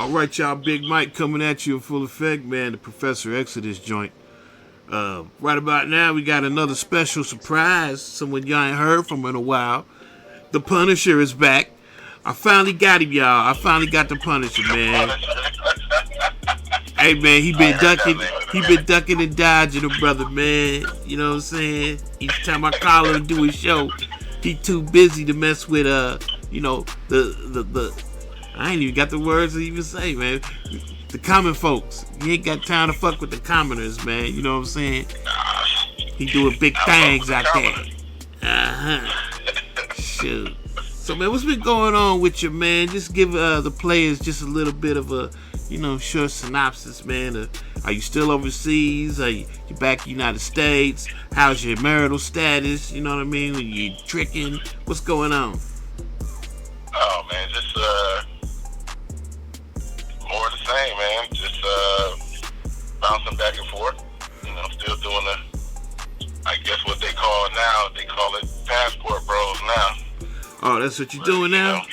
All right, y'all. Big Mike coming at you in full effect, man. The Professor Exodus joint. Right about now, we got another special surprise. Someone y'all ain't heard from in a while. The Punisher is back. I finally got him, y'all. I finally got the Punisher, man. Hey, man, he been ducking and dodging, brother, man. You know what I'm saying? Each time I call him to do his show, he too busy to mess with the I ain't even got the words to even say, man. The common folks. You ain't got time to fuck with the commoners, man. You know what I'm saying? He doing big things out there. Shoot. So, man, what's been going on with you, man? Just give the players just a little bit of a, short synopsis, man. Are you still overseas? Are you back in the United States? How's your marital status? You know what I mean? Are you tricking? What's going on? Oh, man, just more of the same, man. Just bouncing back and forth. Still doing I guess what they call it PassPort bros now. Oh, that's what you're doing now?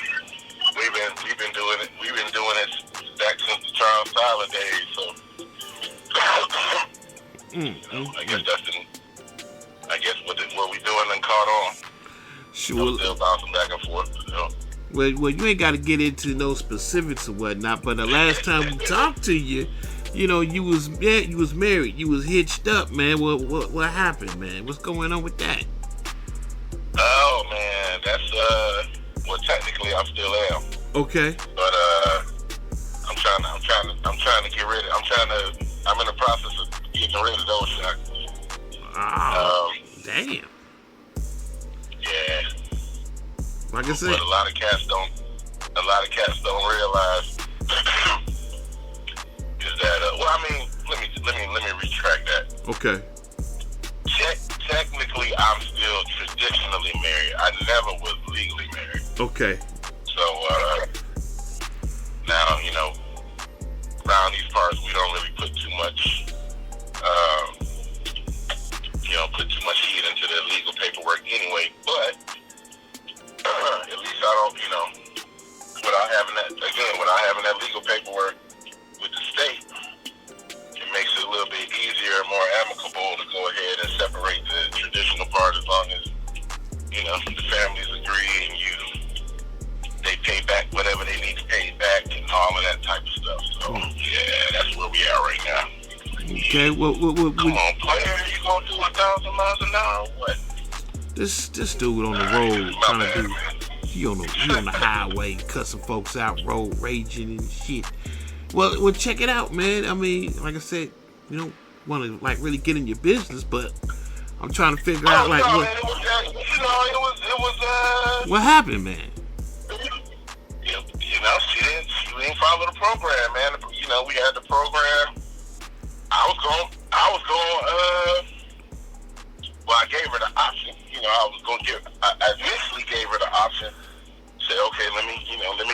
We've been doing it. We've been doing it back since the Charles Tyler days. So I guess what we doing and caught on. Sure. Still bouncing back and forth. Well, you ain't got to get into no specifics or whatnot. But the last time we talked to you, you was married. You was hitched up, man. What happened, man? What's going on with that? Oh man, that's technically I still am. Okay. But I'm trying to get rid of. I'm in the process of getting rid of those shots. Oh, damn. Yeah. Like I said, but a lot of cats don't realize is that let me retract that. Okay. Technically, I'm still traditionally married. I never was legally married. Okay. So now around these parts we don't really put too much heat into the legal paperwork anyway. But at least I don't, without having that legal paperwork with the state, it makes it a little bit easier and more amicable to go ahead and separate the traditional part as long as, the families agree and they pay back whatever they need to pay back and all of that type of stuff. So, yeah, that's where we are right now. Okay, come on, player, you gonna do 1,000 miles an hour or what? This dude on the road trying to do. He on the highway cussing folks out, road raging and shit. Well, check it out, man. I mean, like I said, you don't want to really get in your business, but I'm trying to figure out what. Man, it was. What happened, man? She didn't follow the program, man. We had the program. I gave her the option. I initially gave her the option. Say, okay, let me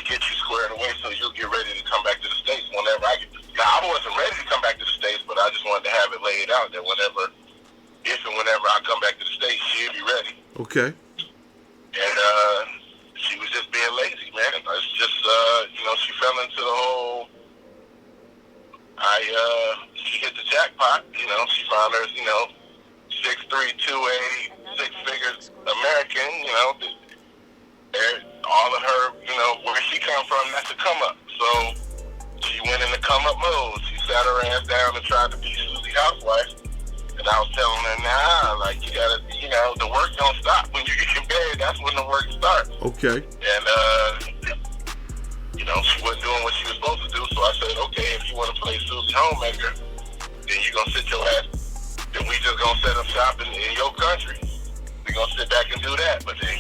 get you squared away so you'll get ready to come back to the States whenever I get. Now, I wasn't ready to come back to the States, but I just wanted to have it laid out that if and whenever I come back to the States, she'll be ready. Okay. And she was just being lazy, man. It's just, she fell into the whole. She hit the jackpot. She found her, 6'3", 280, 6 figures American. All of her, where she come from, that's a come up. So she went in the come up mode. She sat her ass down and tried to be Susie Housewife. And I was telling her, nah, you gotta, the work don't stop when you get in bed. That's when the work starts. Okay. And, she wasn't doing what she was supposed to do. So I said, okay, if you want to play Susie Homemaker, then you're going to sit your ass. Then we just going to set up shop in your country. We're going to sit back and do that. But then,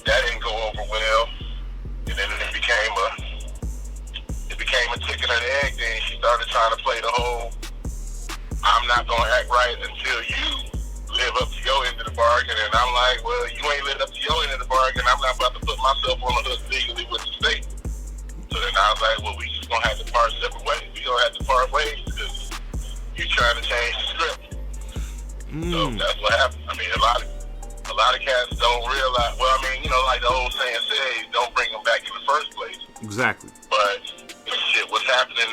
that didn't go over well. And then it became a chicken and egg thing. She started trying to play the whole, I'm not going to act right until you live up to your end of the bargain. And I'm like, well, you ain't lived up to your end of the bargain. I'm not about to put myself on the hook legally with the state. So then I was like, well, we just going to have to part separate ways. We going to have to part ways because you're trying to change the script. So that's what happened. I mean, a lot of cats don't realize, like the old saying says, don't bring them back in the first place. Exactly. But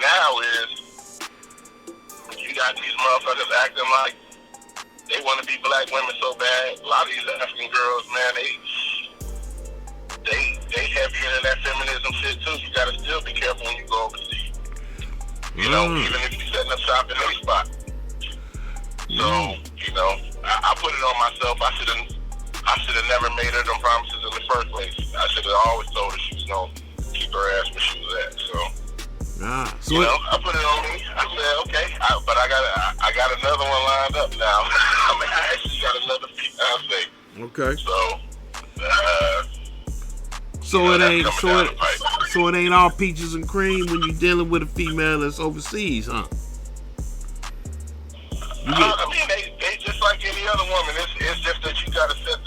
now is you got these motherfuckers acting like they want to be black women so bad. A lot of these African girls, man, they heavier in that feminism shit too. You gotta still be careful when you go overseas. You know, even if you're setting up shop in any spot. So, you know, I put it on myself. I should have never made her them promises in the first place. I should have always told her she was gonna keep her ass where she was at. So, so you know, I put it on me. I said, okay, but I got another one lined up now. I mean, I actually got another fiance. Okay. So it ain't all peaches and cream when you're dealing with a female that's overseas, huh? I mean, they just like any other woman. It's just that you gotta set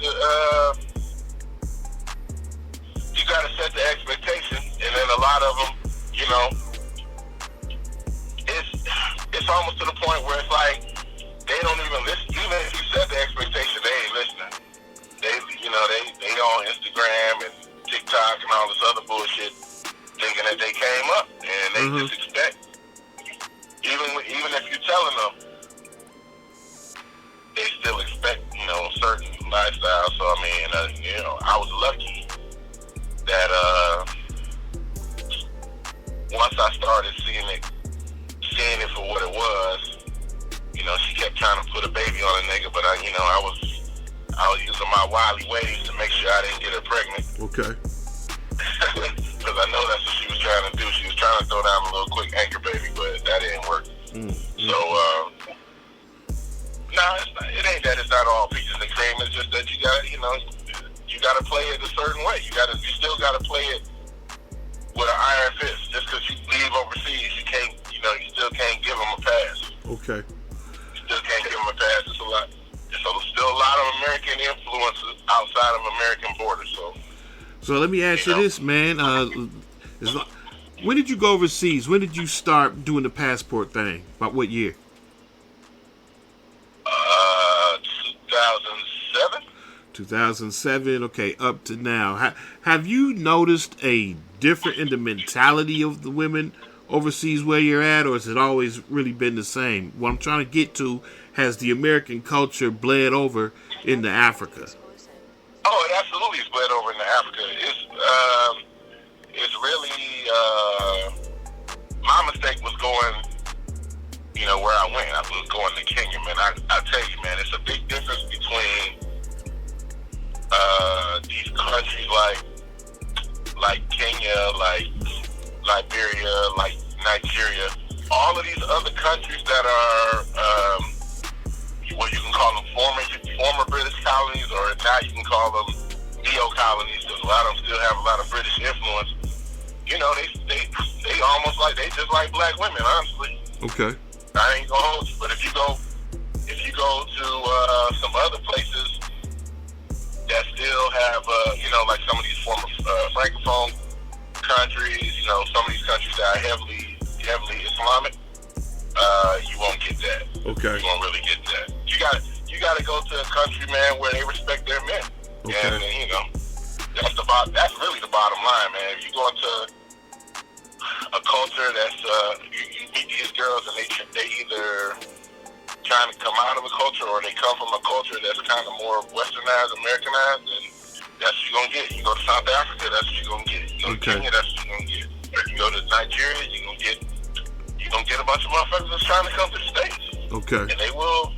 the expectation, and then a lot of them, you know, it's almost to the point where it's like they don't even listen. Even if you set the expectation, they ain't listening. They on Instagram and TikTok and all this other bullshit, thinking that they came up, and they just expect. Even if you're telling them, they still expect, you know, certain lifestyles. So I mean, you know, I was lucky that once I started seeing it for what it was, you know, she kept trying to put a baby on a nigga, but I was using my wily ways to make sure I didn't get her pregnant. Okay. Because I know that's what she was trying to do. She was trying to throw down a little quick anchor baby, but that didn't work. So, it ain't that it's not all peaches and cream. It's just that you gotta play it a certain way. You still gotta play it with an iron fist. Just because you leave overseas, you still can't give them a pass. Okay. You still can't give them a pass. There's still a lot of American influences outside of American borders. So let me ask you this, man. When did you go overseas? When did you start doing the passport thing? About what year? 2007. 2007. Okay, up to now. Have you noticed a difference in the mentality of the women overseas where you're at, or has it always really been the same? What I'm trying to get to, has the American culture bled over into Africa? Oh, it absolutely is bled over into Africa. It's really my mistake was going, you know, where I went. I was going to Kenya, man. I tell you, man, it's a big difference between these countries like Kenya, like Liberia, like Nigeria, all of these other countries that are what you can call them former British colonies, or now you can call them neo-colonies, because a lot of them still have a lot of British influence. You know, they almost like, they just like black women, honestly. Okay. I ain't gonna hold you, but if you go to some other places that still have, you know, like some of these former francophone countries, you know, some of these countries that are heavily Islamic, you won't get that. Okay. You won't really get that. You got to go to a country, man, where they respect their men. Okay. And you know, that's really the bottom line, man. If you go into a culture that's you meet these girls and they either trying to come out of a culture, or they come from a culture that's kind of more westernized, Americanized, and that's what you're gonna get. You go to South Africa, that's what you're gonna get. You go to Kenya, that's what you're gonna get. You go to Nigeria, you're gonna get a bunch of motherfuckers that's trying to come to the States. Okay. And they will,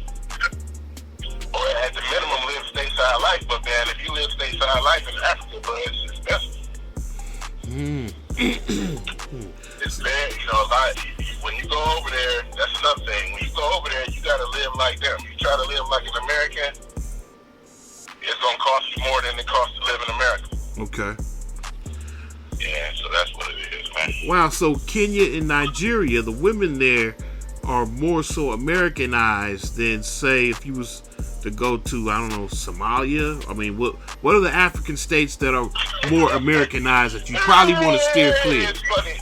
or at the minimum, live stateside life. But man, if you live stateside life in Africa, bro, it's expensive. It's bad, you know. A lot. When you go over there, that's another thing. When you go over there, you gotta live like them. You try to live like an American, it's gonna cost you more than it costs to live in America. Okay. Yeah, so that's what it is, man. Wow, so Kenya and Nigeria, the women there are more so Americanized than, say, if you was to go to, I don't know, Somalia? I mean, what are the African states that are more Americanized that you probably want to steer clear? It's funny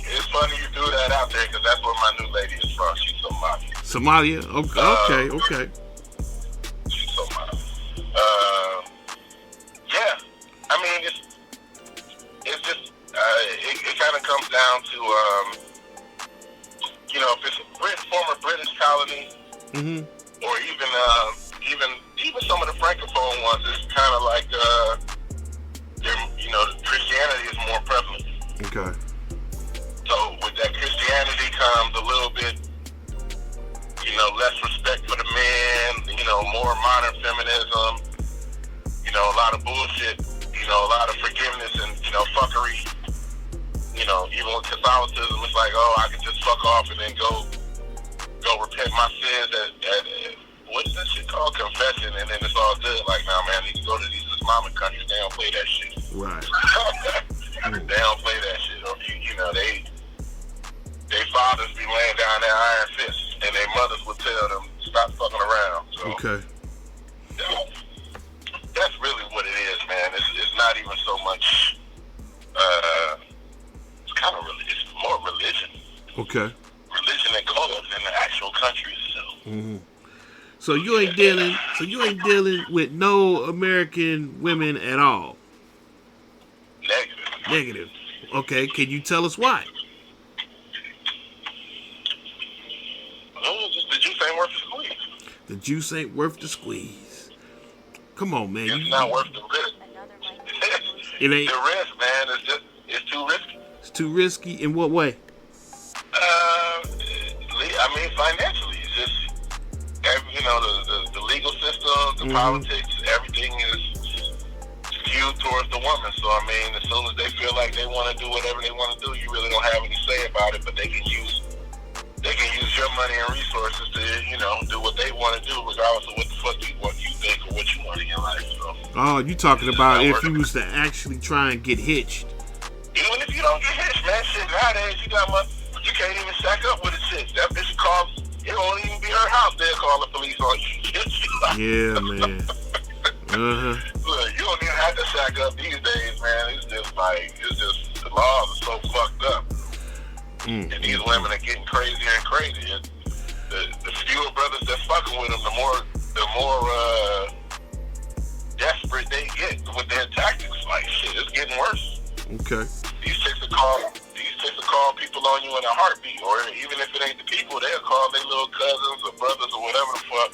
you threw that out there, because that's where my new lady is from. She's Somalia. Somalia? Okay. She's Somalia. Yeah. I mean, it's just, it kind of comes down to, colony, Mm-hmm. or even some of the francophone ones, it's kind of like Christianity is more prevalent. Okay. So with that Christianity comes a little bit, less respect for the man, more modern feminism, a lot of bullshit, a lot of forgiveness and, fuckery. Even with Catholicism, it's like, oh, I can just fuck off and then go repent my sins at what is that shit called? Confession, and then it's all good. Like, nah, man, I need to go to these Islamic countries. They don't play that shit. Right. They don't play that shit. Or, they fathers be laying down their iron fists, and their mothers would tell them, stop fucking around. So, okay. That's really what it is, man. It's not even so much, it's kind of it's more religion. Okay. Religion and culture than the actual country itself. Mm-hmm. So you ain't dealing with no American women at all. Negative. Okay. Can you tell us why? The juice ain't worth the squeeze. The juice ain't worth the squeeze. Come on, man. It's not worth the risk. It ain't. The risk, man, it's too risky. It's too risky. In what way? Financially, it's just the legal system, the politics, everything is skewed towards the woman. So as soon as they feel like they want to do whatever they want to do, you really don't have any say about it. But they can use your money and resources to do what they want to do, regardless of what the fuck you think or what you want in your life. So, oh, you talking about if you was to actually try and get hitched? Even if you don't get hitched, man, shit, nowadays you got money. You can't even stack up with a chick. That bitch calls, it won't even be her house. They'll call the police on you. Yeah, man. Look, you don't even have to stack up these days, man. It's just the laws are so fucked up. And these women are getting crazier and crazier. The fewer brothers that's fucking with them, the more desperate they get with their tactics. Like, shit, it's getting worse. Okay. These chicks will call people on you in a heartbeat, or even if it ain't the people, they'll call their little cousins or brothers or whatever the fuck,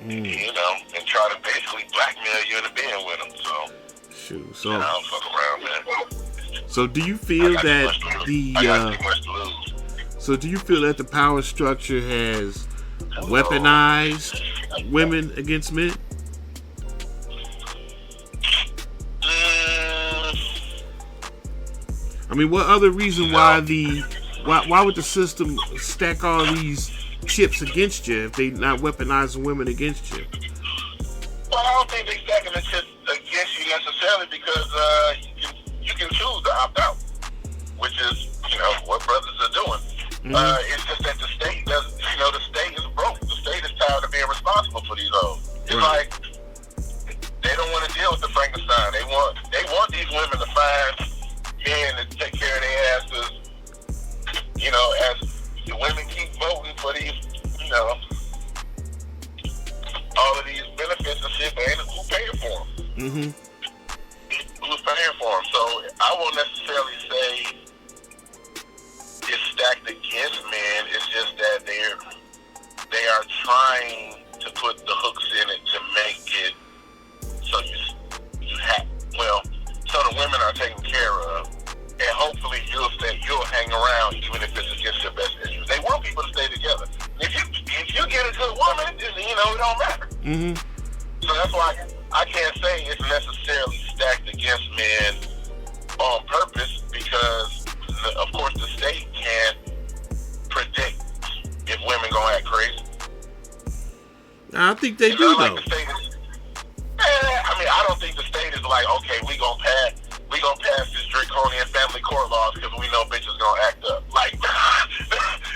and try to basically blackmail you into being with them. So, shoot. I don't fuck around, man. So, do you feel that the power structure has weaponized women against men? What other reason why would the system stack all these chips against you if they not weaponizing women against you? Well, I don't think they stacking the chips against you necessarily, because you can choose to opt out, which is what brothers are doing. It's just that the state does. The state is broke. The state is tired of being responsible for these hoes. It's like they don't want to deal with the Frankenstein. They want these women to find men to take care of their asses, as the women keep voting for these, all of these benefits and shit, but who's paying for them? Who's paying for them? So I won't necessarily say it's stacked against men. It's just that they are trying to put the hooks in it to make it so you have, so the women are taken care of, and hopefully you'll hang around even if it's against your best interest. They want people to stay together. If you get a good woman, it don't matter. So that's why I can't say it's necessarily stacked against men on purpose, because of course the state can't predict if women gonna act crazy. I think they do, though. I don't think the state is like, okay, we gonna pass this draconian family court laws because we know bitches gonna act up. Like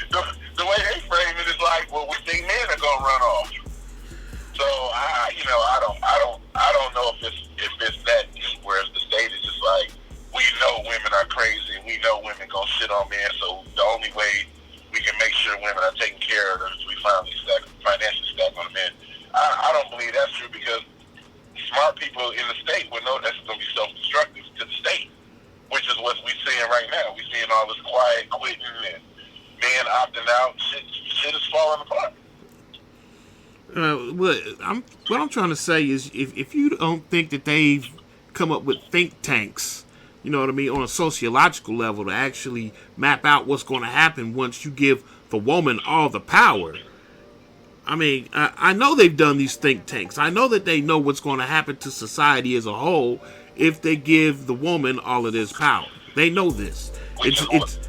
the way they frame it is like, well, we think men are gonna run off. So I don't know if it's that deep, whereas the state is just like, we know women are crazy, we know women gonna shit on men, so the only way we can make sure women are taken care of is we financially stack on men. I don't believe that's true, because smart people in the state would know that's going to be self-destructive to the state, which is what we're seeing right now. We're seeing all this quiet What I'm trying to say is, if you don't think that they've come up with think tanks, you know what I mean, on a sociological level to actually map out what's going to happen once you give the woman all the power. I mean, I know they've done these think tanks. I know that they know what's going to happen to society as a whole if they give the woman all of this power. They know this. Which is what?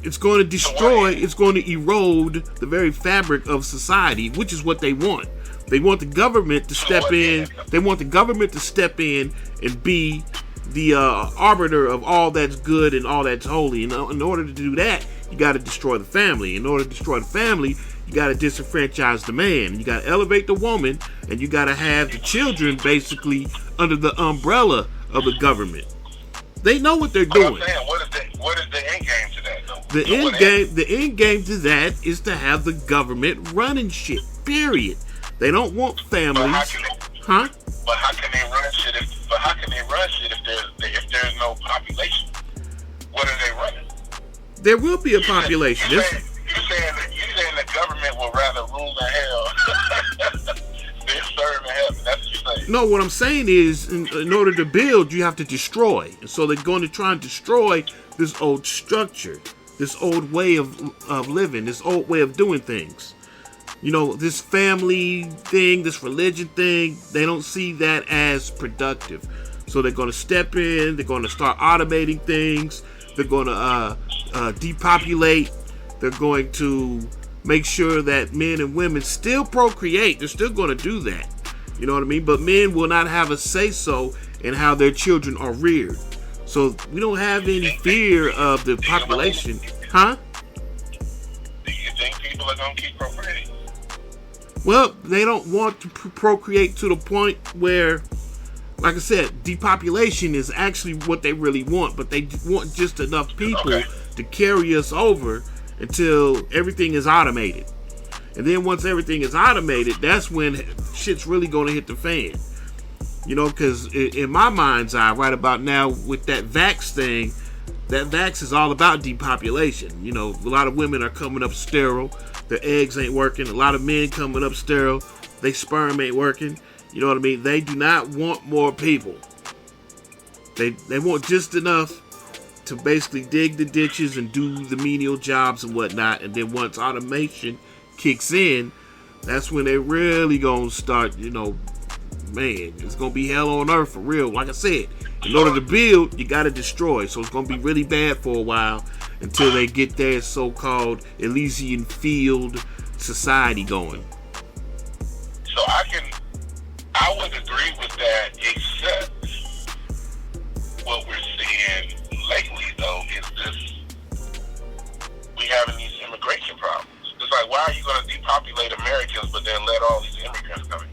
It's going to destroy, it's going to erode the very fabric of society, which is what they want. They want the government to step in. They want the government to step in and be the arbiter of all that's good and all that's holy. And in order to do that, you got to destroy the family. In order to destroy the family, you got to disenfranchise the man. You got to elevate the woman, and you got to have the children basically under the umbrella of the government. They know what they're doing. What is the end game to that, though? The end game to that is to have the government running shit. Period. They don't want families. Huh? But how can they run shit if there's no population? What are they running? There will be a population. You're saying the government will rather rule in hell than serve in heaven. That's what you're saying. No, what I'm saying is, in order to build, you have to destroy. And so they're going to try and destroy this old structure, this old way of living, this old way of doing things. You know, this family thing, this religion thing, they don't see that as productive. So they're going to step in, they're going to start automating things, they're going to depopulate, they're going to make sure that men and women still procreate. They're still going to do that. You know what I mean? But men will not have a say-so in how their children are reared. So we don't have any fear of the population. Huh? Do you think people are going to keep procreating? Well, they don't want to procreate to the point where, like I said, depopulation is actually what they really want. But they want just enough people to carry us over until everything is automated. And then once everything is automated, that's when shit's really going to hit the fan. You know, because in my mind's eye, right about now, with that vax thing, that vax is all about depopulation. You know, a lot of women are coming up sterile. Their eggs ain't working. A lot of men coming up sterile. Their sperm ain't working. You know what I mean? They do not want more people. They want just enough to basically dig the ditches and do the menial jobs and whatnot. And then once automation kicks in, that's when they really gonna start, you know, man, it's gonna be hell on earth for real. Like I said, in order to build, you gotta destroy. So it's gonna be really bad for a while until they get their so-called Elysian field society going. So I would agree with that, except what we're seeing lately, though, is this: we having these immigration problems. It's like, why are you going to depopulate Americans, but then let all these immigrants come in?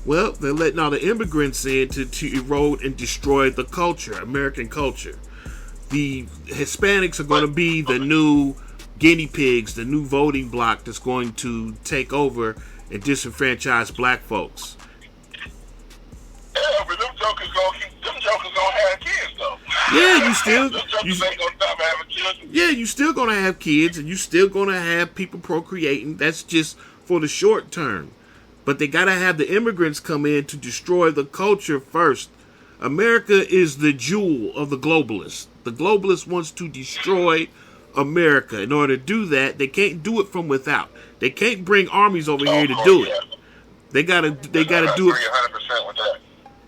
Well, they're letting all the immigrants in to erode and destroy the culture, American culture. The Hispanics are going to be the new guinea pigs, the new voting bloc that's going to take over and disenfranchise black folks. Yeah, but them jokers gonna have kids, though. Yeah, you still... them jokers ain't gonna stop having children. Yeah, you still gonna have kids, and you still gonna have people procreating. That's just for the short term. But they gotta have the immigrants come in to destroy the culture first. America is the jewel of the globalists. The globalist wants to destroy America. In order to do that, they can't do it from without. They can't bring armies over here to do it. They gotta do it. 100% with that.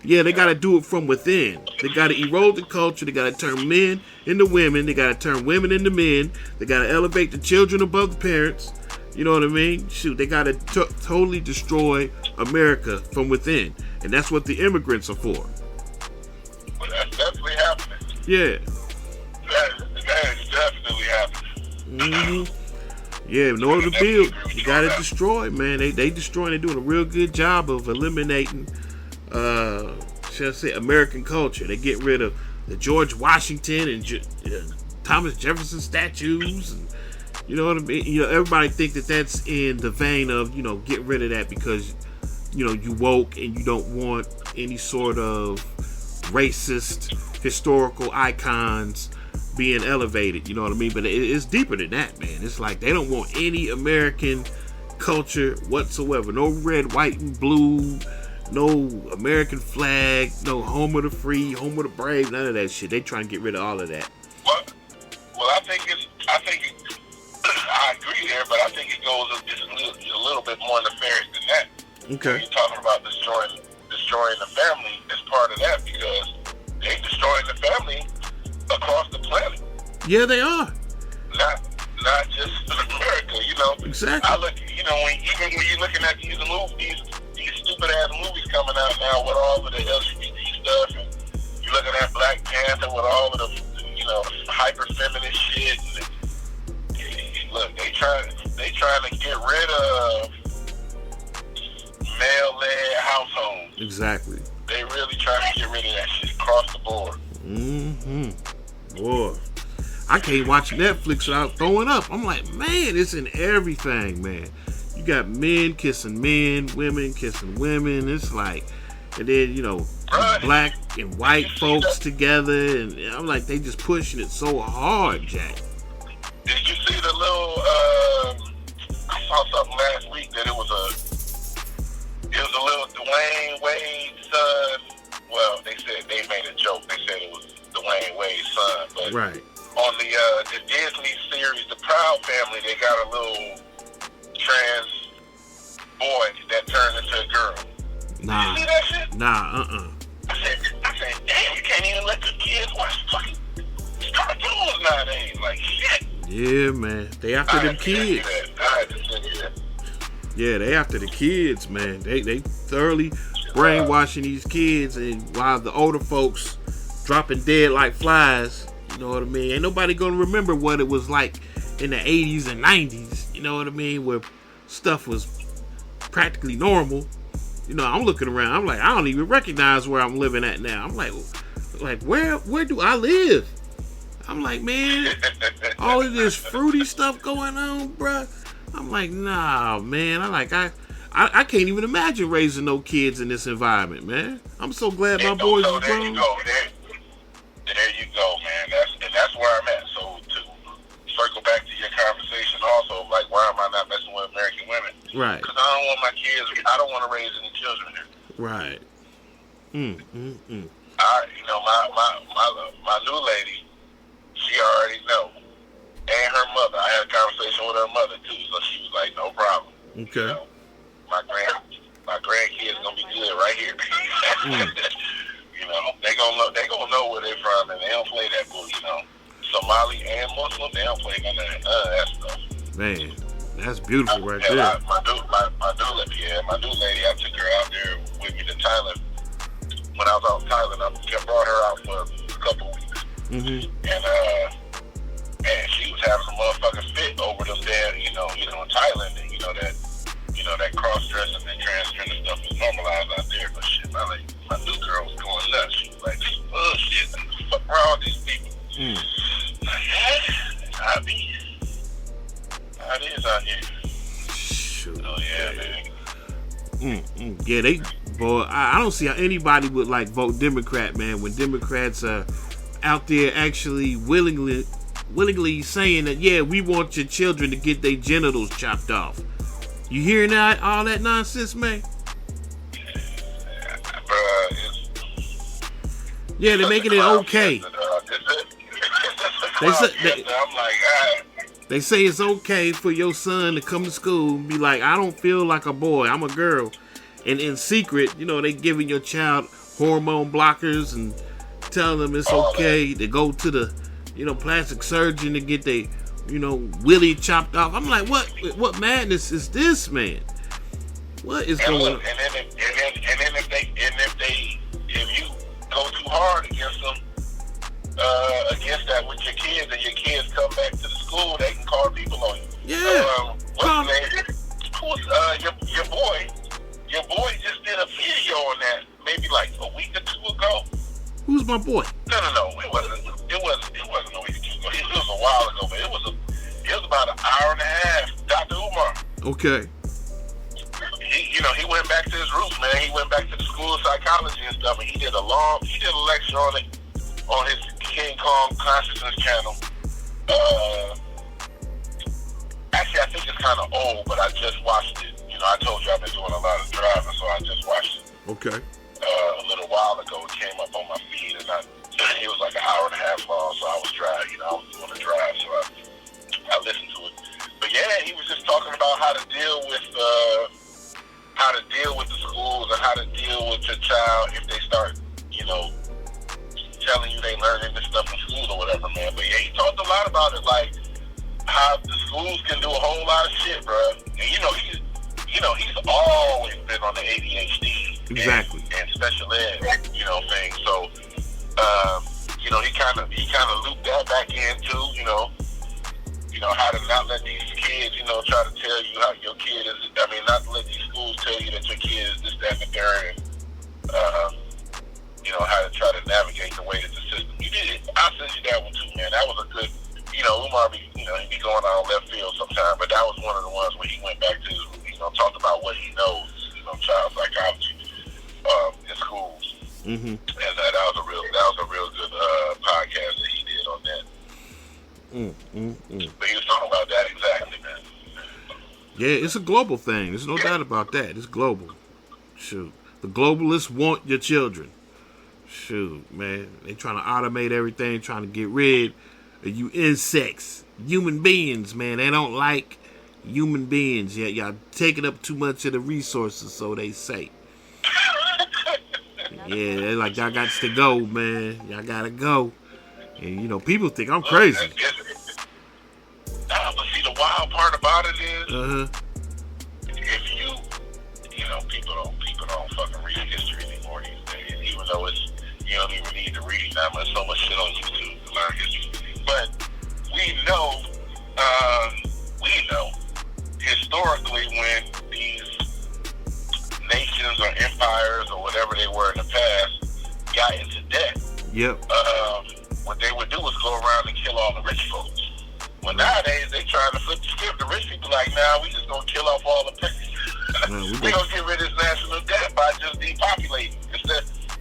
Yeah, they gotta do it from within. They gotta erode the culture. They gotta turn men into women. They gotta turn women into men. They gotta elevate the children above the parents. You know what I mean? Shoot, they gotta totally destroy America from within, and that's what the immigrants are for. Well, that's definitely happening. Yeah. That is definitely happening. Yeah, in order to build, you gotta destroy, man. They destroying. They're doing a real good job of eliminating, shall I say, American culture. They get rid of the George Washington and Thomas Jefferson statues, and you know what I mean. You know, everybody think that that's in the vein of, you know, get rid of that because, you know, you woke and you don't want any sort of racist historical icons being elevated, you know what I mean? But it's deeper than that, man. It's like they don't want any American culture whatsoever. No red, white, and blue. No American flag. No home of the free, home of the brave. None of that shit. They trying to get rid of all of that. Well, I agree there, but I think it goes just a little bit more nefarious than that. Okay. You're talking about destroying the family as part of that, because they destroying the family across the planet. Yeah, they are. Not just in America, you know. Exactly. I look, you know, when you're looking at these movies, these stupid ass movies coming out now with all of the LGBT stuff, and you're looking at Black Panther with all of the, you know, hyper feminist shit. And look, they trying to get rid of male-led households. Exactly. They really trying to get rid of that shit across the board. Boy, I can't watch Netflix without throwing up. I'm like, man, it's in everything, man. You got men kissing men, women kissing women. It's like, and then, you know, black and white folks together, and I'm like, they just pushing it so hard, Jack. Did you see the little? I saw something last week that it was a little Dwayne Wade's son. Well, they said they made a joke. They said it was Dwayne Wade's son, but right. On the Disney series, The Proud Family, they got a little trans boy that turned into a girl. Nah. Did you see that shit? Nah. I said, damn, you can't even let the kids watch fucking cartoons nowadays. Like, shit. Yeah, man. They after them kids. Yeah, they after the kids, man. They thoroughly brainwashing these kids, and while the older folks dropping dead like flies, you know what I mean? Ain't nobody gonna remember what it was like in the 80s and 90s, you know what I mean? Where stuff was practically normal. You know, I'm looking around, I'm like, I don't even recognize where I'm living at now. I'm like where do I live? I'm like, man, all of this fruity stuff going on, bruh. I'm like, nah, man. I can't even imagine raising no kids in this environment, man. I'm so glad my boys is grown. There you go, man. That's where I'm at. So to circle back to your conversation also, like, why am I not messing with American women? Right. Because I don't want my kids, I don't want to raise any children here. Right. You know, my new lady, she already know. And her mother. I had a conversation with her mother too, so she was like, no problem. Okay. You know, my grandkids gonna be good right here. You know, they gonna know where they from, and they don't play that bull, you know. Somali and Muslim, they don't play none of that stuff. Man, that's beautiful right there. My new lady, I took her out there with me to Thailand. When I was out in Thailand, I brought her out for a couple weeks. And she was having a motherfucking fit over them there, you know, in Thailand, and that cross-dressing and transgender stuff is normalized out there. But shit, my new girl was going nuts. She was like, oh shit, what the fuck wrong with these people? Like, how it is out here. Shoot. Oh yeah, man. Yeah, I don't see how anybody would like vote Democrat, man, when Democrats are out there actually willingly saying that, yeah, we want your children to get their genitals chopped off. You hearing that, all that nonsense, man? Yeah, they're making it okay. They say it's okay for your son to come to school and be like, I don't feel like a boy, I'm a girl. And in secret, you know, they giving your child hormone blockers and telling them it's okay to go to the, plastic surgeon to get their, willy chopped off. I'm like, what madness is this, man? What is going on? And then if you go too hard against them, against that with your kids, and your kids come back to the school, they can call people on you. Yeah. What's his name? Your boy just did a video on that maybe like a week or two ago. Who's my boy? No. It wasn't a week or two ago. It was a while ago, but it was about an hour and a half. Dr. Umar. Okay. He went back to his roots, man. He went back to the school of psychology and stuff, and he did a lecture on it on his King Kong Consciousness channel. I I think it's kind of old, but I just watched it. You know, I told you I've been doing a lot of driving, so I just watched it. Okay. A little while ago, it came up on my feed, and it was like an hour and a half long, so I was driving. You know, I was doing a drive, so I listened to it. But yeah, he was just talking about how to deal with the schools and how to deal with your child if they start, you know, telling you they learning this stuff in school or whatever, man. But yeah, he talked a lot about it, like how the schools can do a whole lot of shit, bro. And he's always been on the ADHD Exactly. and special ed, you know, thing. So, you know, he kind of looped that back in too, you know, how to not let these kids, you know, try to tell you how your kid is. I mean, not to let these schools tell you that your kid is this, that, and the third, and you know, how to try to navigate the way that the system. You did it. I'll send you that one too, man. That was a good. You know, Umar he be going on left field sometimes, but that was one of the ones where he went back to, you know, talked about what he knows, you know, child psychology in schools. Mm-hmm. And that was a real good podcast that he did on that. But he was talking about that exactly, man. Yeah, it's a global thing. There's no doubt about that. It's global. Shoot, the globalists want your children. Shoot, man, they trying to automate everything, trying to get rid of you insects, human beings, man. They don't like human beings. Yeah, y'all taking up too much of the resources, so they say. Yeah, they're like, y'all got to go, man. Y'all gotta go. And you know, people think I'm crazy. But see, the wild part about it is, if you know, people don't fucking read history anymore these days. Even though you don't even need to read that much. So much shit on YouTube to learn history. But we know historically when these nations or empires or whatever they were in the past got into debt. Yep. What they would do was go around and kill all the rich folks. Well, nowadays they trying to flip the script. The rich people like, nah, we just gonna kill off all the people. We gonna get rid of this national debt by just depopulating.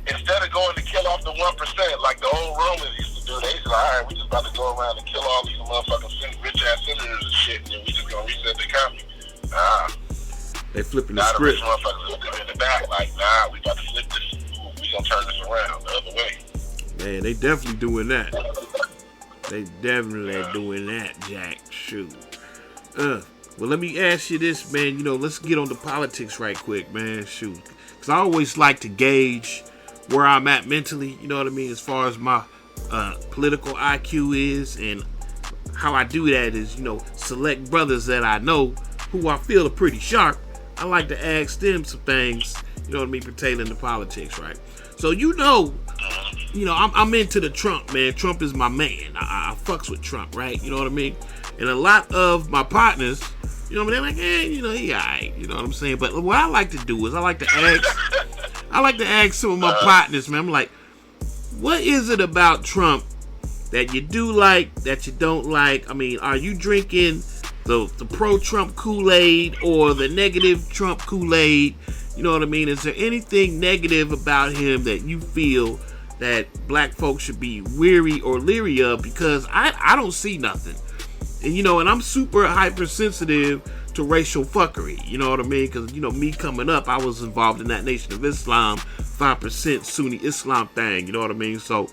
Instead of going to kill off the 1%, like the old Romans used to do, they said, all right, we just about to go around and kill all these motherfucking rich-ass senators and shit, and then we just gonna reset the economy. Nah. They flipping the now script. The rich motherfuckers in the back, like, nah, we about to flip this. We gonna turn this around the other way. Man, they definitely doing that. They definitely doing that, Jack. Shoot. Well, let me ask you this, man. You know, let's get on the politics right quick, man. Shoot. Because I always like to gauge where I'm at mentally, you know what I mean, as far as my political IQ is. And how I do that is, you know, select brothers that I know who I feel are pretty sharp. I like to ask them some things, you know what I mean, pertaining to politics, right? So, you know, I'm into the Trump, man. Trump is my man. I fucks with Trump, right? You know what I mean? And a lot of my partners, you know what I mean, they're like, you know, he alright, you know what I'm saying? But what I like to do is I like to ask some of my partners, man. I'm like, what is it about Trump that you do like, that you don't like? I mean, are you drinking the pro-Trump Kool-Aid or the negative Trump Kool-Aid? You know what I mean? Is there anything negative about him that you feel that black folks should be weary or leery of? Because I don't see nothing. And, you know, and I'm super hypersensitive to racial fuckery. You know what I mean? Because, you know, me coming up, I was involved in that Nation of Islam, 5% Sunni Islam thing. You know what I mean? So,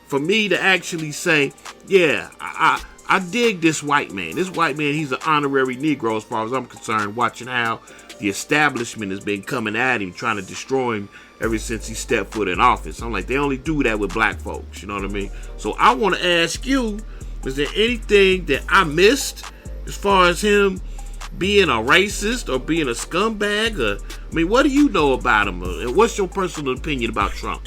for me to actually say, yeah, I dig this white man. This white man, he's an honorary Negro as far as I'm concerned, watching how the establishment has been coming at him, trying to destroy him ever since he stepped foot in office. I'm like, they only do that with black folks, you know what I mean? So I want to ask you, is there anything that I missed as far as him being a racist or being a scumbag? Or, I mean, what do you know about him? And what's your personal opinion about Trump?